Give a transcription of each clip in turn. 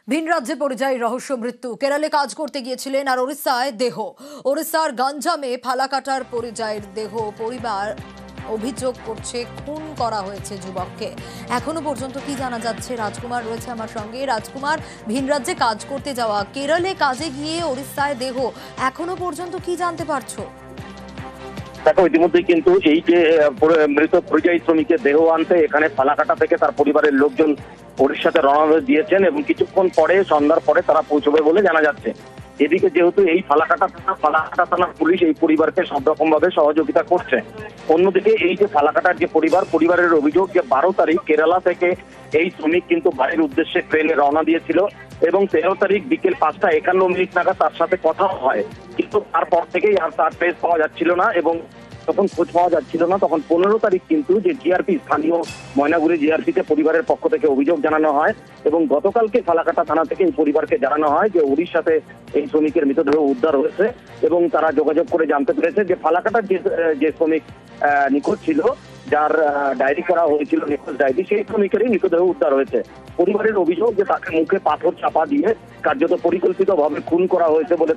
ভিন রাজ্যে পরিযায়ী রহস্য মৃত্যু। কেরলে কাজ করতে গিয়েছিলেন আর ওড়িশায় দেহ। ওড়িশার গঞ্জামে ফালাকাটার পরিযায়ীর দেহ। পরিবার অভিযোগ করছে খুন করা হয়েছে যুবককে। এখনো পর্যন্ত কি জানা যাচ্ছে? রাজকুমার রয়েছে আমার সঙ্গে। রাজকুমার, ভিন রাজ্যে কাজ করতে যাওয়া, কেরলে কাজে গিয়ে ওড়িশায় দেহ, এখনো পর্যন্ত কি জানতে পারছো? দেখো, ইতিমধ্যেই কিন্তু এই যে মৃত পরিযায়ী শ্রমিকের দেহ আনতে এখানে ফালাকাটা থেকে তার পরিবারের লোকজন ওড়িশাতে রওনা দিয়েছেন এবং কিছুক্ষণ পরে সন্ধ্যার পরে তারা পৌঁছবে বলে জানা যাচ্ছে। এদিকে যেহেতু এই ফালাকাটা থানার পুলিশ এই পরিবারকে সব রকম ভাবে সহযোগিতা করছে, অন্যদিকে এই যে ফালাকাটার যে পরিবারের অভিযোগ যে 12 তারিখ কেরালা থেকে এই শ্রমিক কিন্তু বাড়ির উদ্দেশ্যে ট্রেনে রওনা দিয়েছিল এবং 13 তারিখ বিকেল 5:51 নাগাদ তার সাথে কথা হয়, কিন্তু তারপর থেকেই আর তার ট্রেস পাওয়া যাচ্ছিল না এবং তখন খোঁজ পাওয়া যাচ্ছিল না। তখন 15 তারিখ কিন্তু যে জিআরপি, স্থানীয় ময়নাগুড়ি জিআরপিতে পরিবারের পক্ষ থেকে অভিযোগ জানানো হয় এবং গতকালকে ফালাকাটা থানা থেকে এই পরিবারকে জানানো হয় যে ওড়িশাতে এই শ্রমিকের মৃতদেহ উদ্ধার হয়েছে এবং তারা যোগাযোগ করে জানতে পেরেছে যে ফালাকাটার যে শ্রমিক নিখোঁজ ছিল, যার ডায়েরি করা হয়েছিল নিখোঁজ ডায়েরি, সেই শ্রমিকেরই মৃতদেহ উদ্ধার হয়েছে। পরিবারের অভিযোগ যে তাকে মুখে পাথর চাপা দিয়ে কার্যত পরিকল্পিতভাবে খুন করা হয়েছে বলে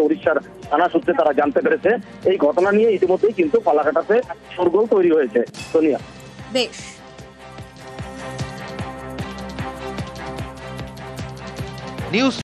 ওড়িশার থানা সূত্রে তারা জানতে পেরেছে। এই ঘটনা নিয়ে ইতিমধ্যেই কিন্তু ফালাকাটাতে শোরগোল তৈরি হয়েছে। সোনিয়া, বেশ। নিউজ